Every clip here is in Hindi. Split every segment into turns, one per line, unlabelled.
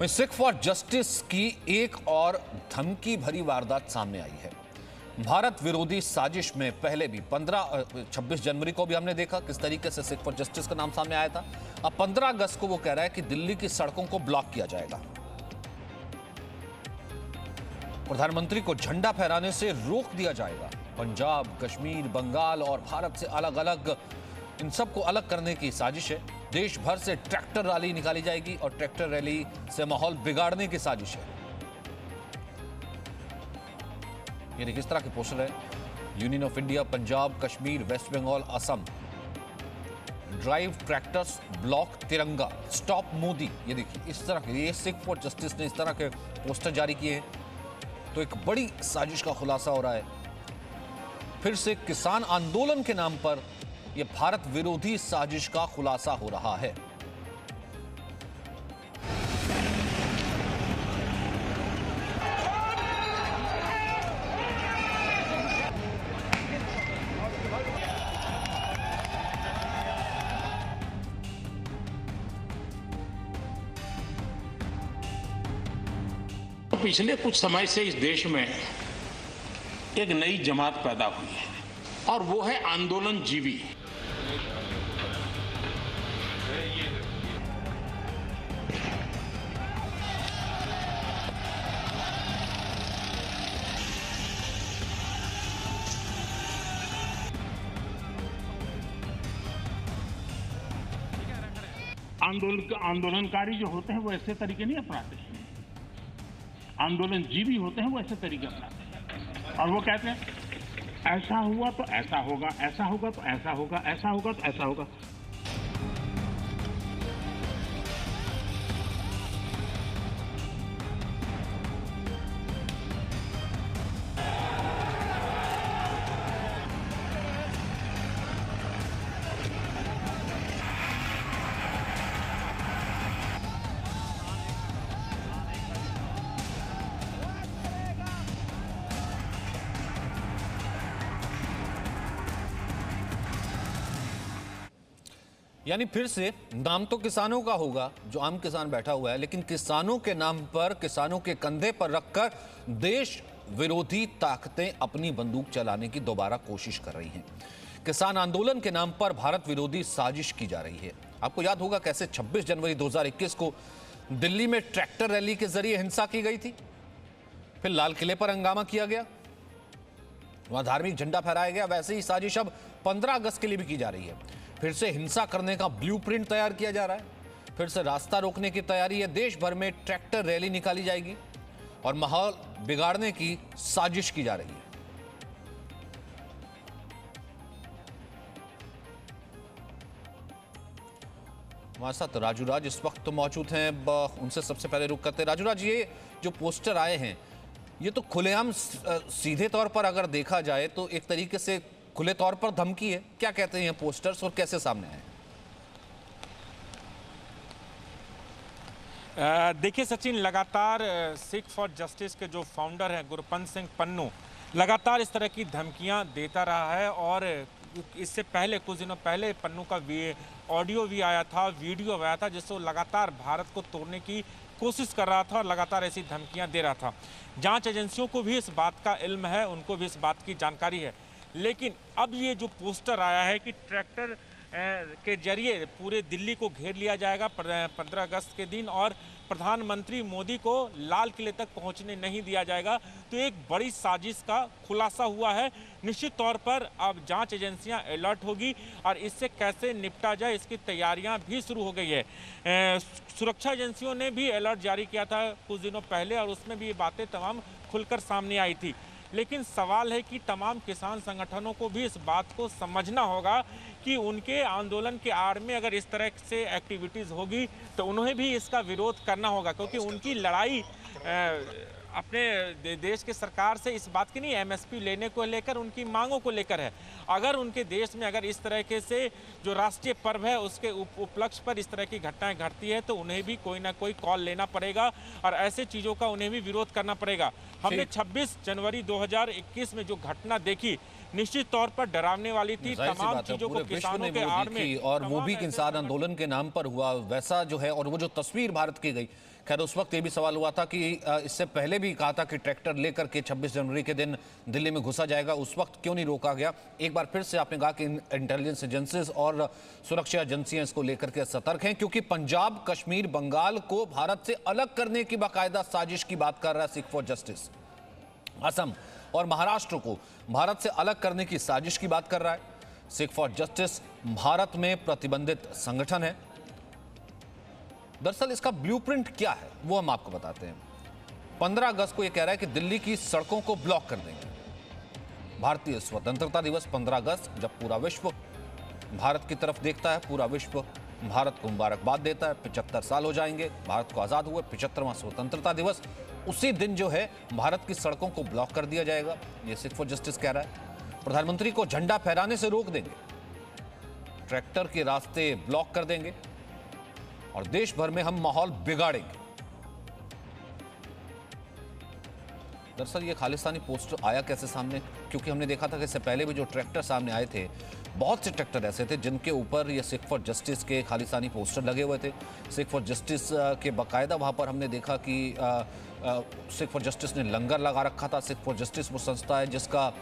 सिख फॉर जस्टिस की एक और धमकी भरी वारदात सामने आई है। भारत विरोधी साजिश में पहले भी 26 जनवरी को भी हमने देखा किस तरीके से सिख फॉर जस्टिस का नाम सामने आया था। अब 15 अगस्त को वो कह रहा है कि दिल्ली की सड़कों को ब्लॉक किया जाएगा, प्रधानमंत्री को झंडा फहराने से रोक दिया जाएगा। पंजाब, कश्मीर, बंगाल और भारत से अलग अलग इन सबको अलग करने की साजिश है। देश भर से ट्रैक्टर रैली निकाली जाएगी और ट्रैक्टर रैली से माहौल बिगाड़ने की साजिश है। ये देखिए, किस तरह के पोस्टर है। Union of India, Punjab, Kashmir, West Bengal, Assam. Drive tractors, block tiranga, stop Modi. ये देखिए, इस तरह के ये सिख फॉर जस्टिस ने इस तरह के पोस्टर जारी किए हैं। तो एक बड़ी साजिश का खुलासा हो रहा है। फिर से किसान आंदोलन के नाम पर यह भारत विरोधी साजिश का खुलासा हो रहा है।
पिछले कुछ समय से इस देश में एक नई जमात पैदा हुई है और वो है आंदोलन जीवी। आंदोलनकारी जो होते हैं वो ऐसे तरीके नहीं अपनाते हैं। आंदोलन जीवी होते हैं वो ऐसे तरीके अपनाते हैं और वो कहते हैं ऐसा हुआ तो ऐसा होगा, ऐसा होगा तो ऐसा होगा, ऐसा होगा तो ऐसा होगा।
यानी फिर से नाम तो किसानों का होगा, जो आम किसान बैठा हुआ है, लेकिन किसानों के नाम पर, किसानों के कंधे पर रखकर देश विरोधी ताकतें अपनी बंदूक चलाने की दोबारा कोशिश कर रही हैं। किसान आंदोलन के नाम पर भारत विरोधी साजिश की जा रही है। आपको याद होगा कैसे 26 जनवरी 2021 को दिल्ली में ट्रैक्टर रैली के जरिए हिंसा की गई थी, फिर लाल किले पर हंगामा किया गया, वहां धार्मिक झंडा फहराया गया। वैसे ही साजिश अब 15 अगस्त के लिए भी की जा रही है। फिर से हिंसा करने का ब्लूप्रिंट तैयार किया जा रहा है। फिर से रास्ता रोकने की तैयारी है। देश भर में ट्रैक्टर रैली निकाली जाएगी और माहौल बिगाड़ने की साजिश की जा रही है। हमारे साथ राजू राज इस वक्त तो मौजूद हैं, उनसे सबसे पहले रुक करते हैं। राजू राज, ये जो पोस्टर आए हैं ये तो खुलेआम सीधे तौर पर अगर देखा जाए तो एक तरीके से खुले तौर पर धमकी है। क्या कहते हैं ये पोस्टर्स और कैसे सामने आए?
देखिए सचिन, लगातार सिख फॉर जस्टिस के जो फाउंडर हैं गुरपंत सिंह पन्नू लगातार इस तरह की धमकियां देता रहा है और इससे पहले कुछ दिनों पहले पन्नू का ऑडियो भी आया था, वीडियो आया था, जिससे लगातार भारत को तोड़ने की कोशिश कर रहा था और लगातार ऐसी धमकियां दे रहा था। जांच एजेंसियों को भी इस बात का इल्म है, उनको भी इस बात की जानकारी है। लेकिन अब ये जो पोस्टर आया है कि ट्रैक्टर के जरिए पूरे दिल्ली को घेर लिया जाएगा 15 अगस्त के दिन और प्रधानमंत्री मोदी को लाल किले तक पहुंचने नहीं दिया जाएगा, तो एक बड़ी साजिश का खुलासा हुआ है। निश्चित तौर पर अब जांच एजेंसियां अलर्ट होगी और इससे कैसे निपटा जाए इसकी तैयारियां भी शुरू हो गई है। सुरक्षा एजेंसियों ने भी अलर्ट जारी किया था कुछ दिनों पहले और उसमें भी ये बातें तमाम खुलकर सामने आई थी। लेकिन सवाल है कि तमाम किसान संगठनों को भी इस बात को समझना होगा कि उनके आंदोलन के आड़ में अगर इस तरह से एक्टिविटीज़ होगी तो उन्हें भी इसका विरोध करना होगा, क्योंकि उनकी लड़ाई अपने देश की सरकार से इस बात की नहीं, एमएसपी लेने को लेकर, उनकी मांगों को लेकर है। अगर उनके देश में अगर इस तरह के से जो राष्ट्रीय पर्व है उसके उपलक्ष्य पर इस तरह की घटनाएं घटती है तो उन्हें भी कोई ना कोई कॉल लेना पड़ेगा और ऐसे चीज़ों का उन्हें भी विरोध करना पड़ेगा। हमने 26 जनवरी 2021 में जो घटना देखी निश्चित तौर पर डरावने वाली थी।
जाहिर सी
तमाम
बात है,
चीजों को
पूरे विश्व
किसानों
ने
के
वो
आड़
देखी
में
और वो भी
तमाम
किसान
ऐसे
आंदोलन के नाम पर हुआ वैसा जो है, और वो जो तस्वीर भारत की गई। खैर उस वक्त ये भी सवाल हुआ था कि इससे पहले भी कहा था कि ट्रैक्टर लेकर के 26 जनवरी के दिन दिल्ली में घुसा जाएगा, उस वक्त क्यों नहीं रोका गया। एक बार फिर से आपने कहा कि इंटेलिजेंस एजेंसीज और सुरक्षा एजेंसियां इसको लेकर के सतर्क हैं, क्योंकि पंजाब, कश्मीर, बंगाल को भारत से अलग करने की बाकायदा साजिश की बात कर रहा है सिख फॉर जस्टिस। असम और महाराष्ट्र को भारत से अलग करने की साजिश की बात कर रहा है सिख फॉर जस्टिस। भारत में प्रतिबंधित संगठन है। दरअसल इसका ब्लूप्रिंट क्या है वो हम आपको बताते हैं। 15 अगस्त को यह कह रहा है कि दिल्ली की सड़कों को ब्लॉक कर देंगे। भारतीय स्वतंत्रता दिवस 15 अगस्त, जब पूरा विश्व भारत की तरफ देखता है, पूरा विश्व भारत को मुबारकबाद देता है। 75 साल हो जाएंगे भारत को आजाद हुए, 75वां स्वतंत्रता दिवस। उसी दिन जो है भारत की सड़कों को ब्लॉक कर दिया जाएगा, ये सिख फॉर जस्टिस कह रहा है। प्रधानमंत्री को झंडा फहराने से रोक देंगे, ट्रैक्टर के रास्ते ब्लॉक कर देंगे और देश भर में हम माहौल बिगाड़ेंगे। दरअसल ये खालिस्तानी पोस्टर आया कैसे सामने, क्योंकि हमने देखा था कि इससे पहले भी जो ट्रैक्टर सामने आए थे, बहुत से ट्रैक्टर ऐसे थे जिनके ऊपर ये सिख फॉर जस्टिस के खालिस्तानी पोस्टर लगे हुए थे। सिख फॉर जस्टिस के बाकायदा वहाँ पर हमने देखा कि सिख फॉर जस्टिस ने लंगर लगा रखा था। सिख फॉर जस्टिस वो संस्था है जिसका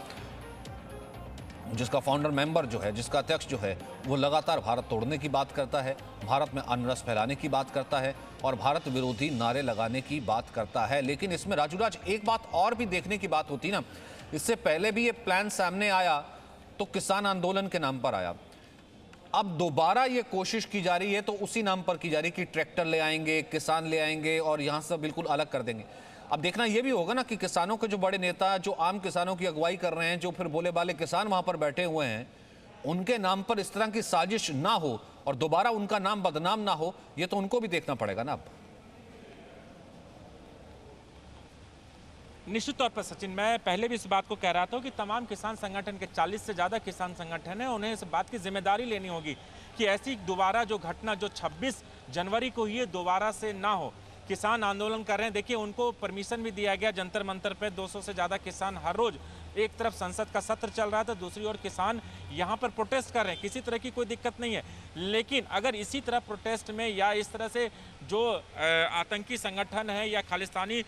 फाउंडर मेंबर जो है, जिसका अध्यक्ष जो है, वो लगातार भारत तोड़ने की बात करता है, भारत में अनरस फैलाने की बात करता है और भारत विरोधी नारे लगाने की बात करता है। लेकिन इसमें राजूराज एक बात और भी देखने की बात होती ना, इससे पहले भी ये प्लान सामने आया तो किसान आंदोलन के नाम पर आया, अब दोबारा ये कोशिश की जा रही है तो उसी नाम पर की जा रही है कि ट्रैक्टर ले आएंगे, किसान ले आएंगे और यहां से बिल्कुल अलग कर देंगे। अब देखना यह भी होगा ना कि किसानों के जो बड़े नेता, जो आम किसानों की अगुवाई कर रहे हैं, जो फिर बोले बाले किसान वहां पर बैठे हुए हैं, उनके नाम पर इस तरह की साजिश ना हो और दोबारा उनका नाम बदनाम ना हो, यह तो उनको भी देखना पड़ेगा ना। अब
निश्चित तौर पर सचिन, मैं पहले भी इस बात को कह रहा था कि तमाम किसान संगठन के 40 से ज़्यादा किसान संगठन हैं, उन्हें इस बात की जिम्मेदारी लेनी होगी कि ऐसी दोबारा जो घटना जो 26 जनवरी को हुई दोबारा से ना हो। किसान आंदोलन कर रहे हैं, देखिए उनको परमिशन भी दिया गया जंतर मंतर पे। 200 से ज़्यादा किसान हर रोज़, एक तरफ संसद का सत्र चल रहा था, दूसरी ओर किसान यहाँ पर प्रोटेस्ट कर रहे हैं, किसी तरह की कोई दिक्कत नहीं है। लेकिन अगर इसी तरह प्रोटेस्ट में या इस तरह से जो आतंकी संगठन है या खालिस्तानी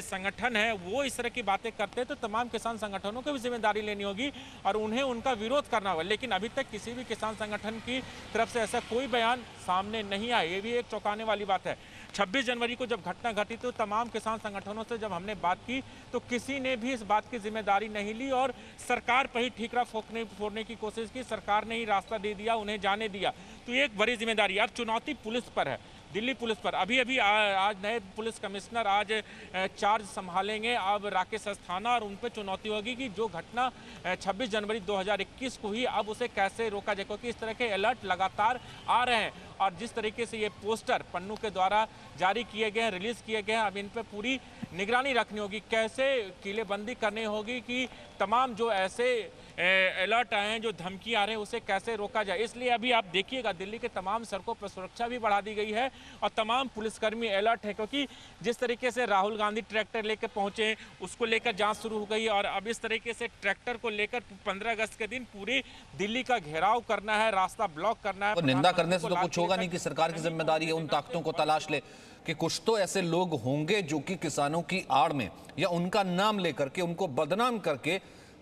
संगठन है वो इस तरह की बातें करते हैं तो तमाम किसान संगठनों को भी जिम्मेदारी लेनी होगी और उन्हें उनका विरोध करना होगा। लेकिन अभी तक किसी भी किसान संगठन की तरफ से ऐसा कोई बयान सामने नहीं आया, ये भी एक चौंकाने वाली बात है। 26 जनवरी को जब घटना घटी तो तमाम किसान संगठनों से जब हमने बात की तो किसी ने भी इस बात की जिम्मेदारी नहीं ली और सरकार पर ही ठीकरा फोड़ने की कोशिश की। सरकार ने ही रास्ता दे दिया, उन्हें जाने दिया। तो ये एक बड़ी जिम्मेदारी। अब चुनौती पुलिस पर है, दिल्ली पुलिस पर। अभी आज नए पुलिस कमिश्नर आज चार्ज संभालेंगे, अब राकेश अस्थाना, और उन पर चुनौती होगी कि जो घटना 26 जनवरी 2021 को हुई अब उसे कैसे रोका जाए, क्योंकि इस तरह के अलर्ट लगातार आ रहे हैं और जिस तरीके से ये पोस्टर पन्नू के द्वारा जारी किए गए हैं, रिलीज किए गए हैं, अब इन पर पूरी निगरानी रखनी होगी, कैसे किलेबंदी करनी होगी कि तमाम जो ऐसे अलर्ट आए हैं, जो धमकी आ रहे हैं, उसे कैसे रोका जाए। इसलिए अभी आप देखिएगा दिल्ली के तमाम सड़कों पर सुरक्षा भी बढ़ा दी गई है और तमाम पुलिसकर्मी अलर्ट है, क्योंकि जिस तरीके से राहुल गांधी ट्रैक्टर लेकर पहुंचे उसको लेकर जांच शुरू हो गई और अब इस तरीके से ट्रैक्टर को लेकर 15 अगस्त के दिन पूरी दिल्ली का घेराव करना है, रास्ता ब्लॉक करना है।
तो निंदा करने से तो कुछ होगा नहीं कि सरकार की जिम्मेदारी है उन ताकतों को तलाश ले कि कुछ तो ऐसे लोग होंगे जो कि किसानों की आड़ में या उनका नाम लेकर के उनको बदनाम करके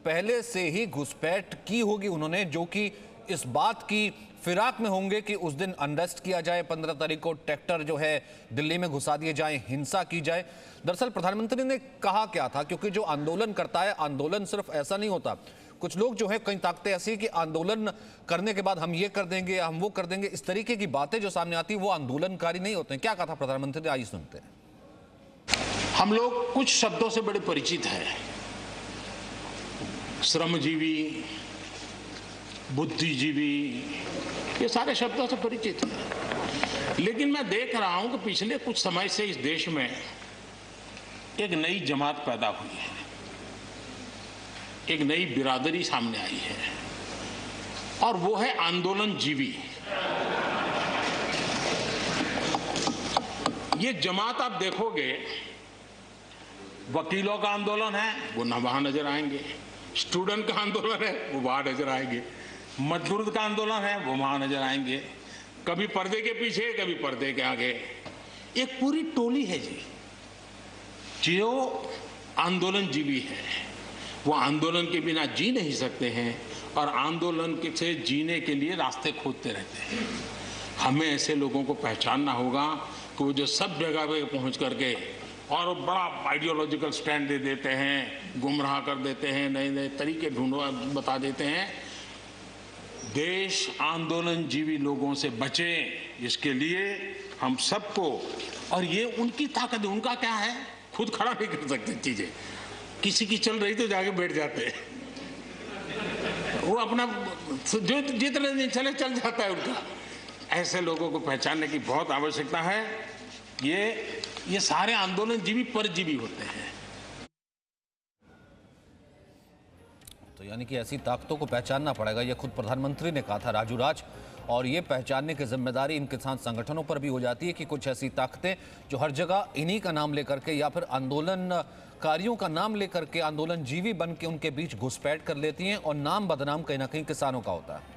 पहले से ही घुसपैठ की होगी उन्होंने, जो कि इस बात की फिराक में होंगे कि उस दिन अनरेस्ट किया जाए, 15 तारीख को ट्रैक्टर जो है दिल्ली में घुसा दिए जाए, हिंसा की जाए। दरअसल प्रधानमंत्री ने कहा क्या था, क्योंकि जो आंदोलन करता है, आंदोलन सिर्फ ऐसा नहीं होता, कुछ लोग जो है कई ताकतें ऐसी कि आंदोलन करने के बाद हम ये कर देंगे, हम वो कर देंगे, इस तरीके की बातें जो सामने आती है वो आंदोलनकारी नहीं होते हैं। क्या कहा था प्रधानमंत्री ने, आइए सुनते हैं।
हम लोग कुछ शब्दों से बड़े परिचित हैं, श्रमजीवी, बुद्धिजीवी, ये सारे शब्दों से परिचित हैं। लेकिन मैं देख रहा हूं कि पिछले कुछ समय से इस देश में एक नई जमात पैदा हुई है, एक नई बिरादरी सामने आई है और वो है आंदोलनजीवी। ये जमात आप देखोगे, वकीलों का आंदोलन है वो वहां नजर आएंगे, स्टूडेंट का आंदोलन है वो वहां नजर आएंगे, मजदूर का आंदोलन है वो वहां नजर आएंगे, कभी पर्दे के पीछे कभी पर्दे के आगे। एक पूरी टोली है जी जो आंदोलन जीवी है, वो आंदोलन के बिना जी नहीं सकते हैं और आंदोलन से जीने के लिए रास्ते खोजते रहते हैं। हमें ऐसे लोगों को पहचानना होगा कि वो जो सब जगह पे पहुंच करके और बड़ा आइडियोलॉजिकल स्टैंड दे देते हैं, गुमराह कर देते हैं, नए नए तरीके बता देते हैं। देश आंदोलन जीवी लोगों से बचे, इसके लिए हम सबको, और ये उनकी ताकत है। उनका क्या है, खुद खड़ा नहीं कर सकते चीजें, किसी की चल रही तो जाके बैठ जाते हैं, वो अपना जो जितने दिन चले चल जाता है उनका। ऐसे लोगों को पहचानने की बहुत आवश्यकता है। ये सारे आंदोलन जीवी परजीवी होते हैं।
तो यानी कि ऐसी ताकतों को पहचानना पड़ेगा, ये खुद प्रधानमंत्री ने कहा था राजू राज, और ये पहचानने की जिम्मेदारी इन किसान संगठनों पर भी हो जाती है कि कुछ ऐसी ताकतें जो हर जगह इन्हीं का नाम लेकर के या फिर आंदोलनकारियों का नाम लेकर के आंदोलन जीवी बन के उनके बीच घुसपैठ कर लेती हैं और नाम बदनाम कहीं ना कहीं किसानों का होता है।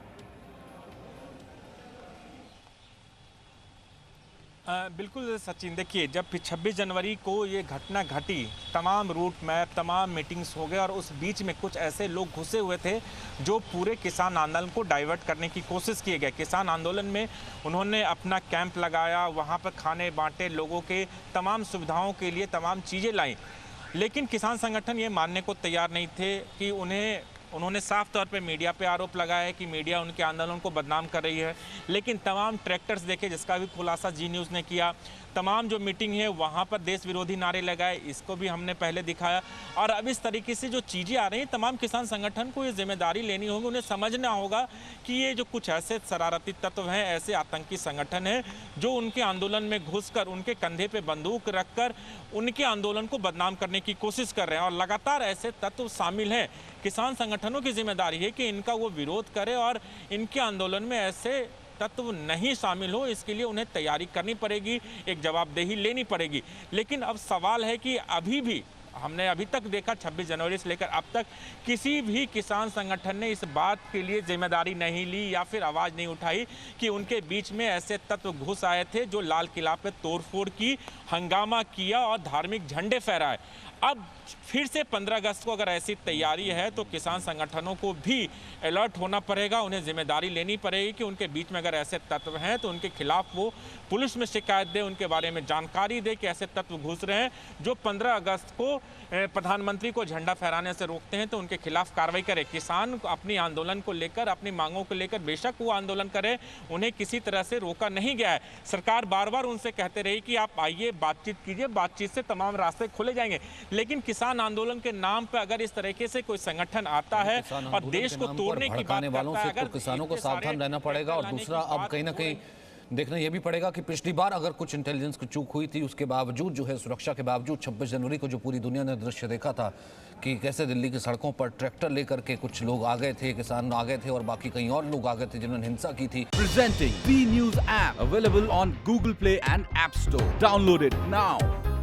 बिल्कुल सचिन, देखिए जब 26 जनवरी को ये घटना घटी, तमाम रूट मैप, तमाम मीटिंग्स हो गए और उस बीच में कुछ ऐसे लोग घुसे हुए थे जो पूरे किसान आंदोलन को डाइवर्ट करने की कोशिश किए गए। किसान आंदोलन में उन्होंने अपना कैंप लगाया, वहाँ पर खाने बांटे, लोगों के तमाम सुविधाओं के लिए तमाम चीज़ें लाई, लेकिन किसान संगठन ये मानने को तैयार नहीं थे कि उन्होंने साफ तौर पे मीडिया पे आरोप लगाया है कि मीडिया उनके आंदोलन को बदनाम कर रही है। लेकिन तमाम ट्रैक्टर्स देखे, जिसका भी खुलासा जी न्यूज़ ने किया, तमाम जो मीटिंग है वहाँ पर देश विरोधी नारे लगाए, इसको भी हमने पहले दिखाया। और अब इस तरीके से जो चीज़ें आ रही हैं, तमाम किसान संगठन को ये जिम्मेदारी लेनी होगी, उन्हें समझना होगा कि ये जो कुछ ऐसे शरारती तत्व हैं, ऐसे आतंकी संगठन हैं जो उनके आंदोलन में घुसकर, उनके कंधे पे बंदूक रखकर उनके आंदोलन को बदनाम करने की कोशिश कर रहे हैं। और लगातार ऐसे तत्व शामिल हैं। किसान संगठनों की जिम्मेदारी है कि इनका वो विरोध करे और इनके आंदोलन में ऐसे तत्व नहीं शामिल हो, इसके लिए उन्हें तैयारी करनी पड़ेगी, एक जवाबदेही लेनी पड़ेगी। लेकिन अब सवाल है कि अभी भी हमने अभी तक देखा 26 जनवरी से लेकर अब तक किसी भी किसान संगठन ने इस बात के लिए जिम्मेदारी नहीं ली या फिर आवाज़ नहीं उठाई कि उनके बीच में ऐसे तत्व घुस आए थे जो लाल किला पे तोड़फोड़ की, हंगामा किया और धार्मिक झंडे फहराए। अब फिर से 15 अगस्त को अगर ऐसी तैयारी है तो किसान संगठनों को भी अलर्ट होना पड़ेगा, उन्हें जिम्मेदारी लेनी पड़ेगी कि उनके बीच में अगर ऐसे तत्व हैं तो उनके खिलाफ वो पुलिस में शिकायत दे, उनके बारे में जानकारी दे कि ऐसे तत्व घुस रहे हैं जो 15 अगस्त को प्रधानमंत्री को झंडा फहराने से रोकते हैं, तो उनके खिलाफ कार्रवाई करे। किसान अपनी आंदोलन को लेकर, अपनी मांगों को लेकर बेशक वो आंदोलन करे, उन्हें किसी तरह से रोका नहीं गया है। सरकार बार बार उनसे कहते रही कि आप आइए, बातचीत कीजिए, बातचीत से तमाम रास्ते खोले जाएंगे। लेकिन किसान आंदोलन के नाम पर अगर इस तरीके से कोई संगठन आता है और देश को तोड़ने की बात
वालों
करता है,
से तो किसानों को सावधान रहना पड़ेगा। और दूसरा, अब कहीं ना कहीं देखना यह भी पड़ेगा कि पिछली बार अगर कुछ इंटेलिजेंस की चूक हुई थी, उसके बावजूद जो है, सुरक्षा के बावजूद 26 जनवरी को जो पूरी दुनिया ने दृश्य देखा था कि कैसे दिल्ली की सड़कों पर ट्रैक्टर लेकर के कुछ लोग आ गए थे, किसान आ गए थे और बाकी कहीं और लोग आ गए थे जिन्होंने हिंसा की थी।
Presenting B News app available on Google Play and App Store. Download it now.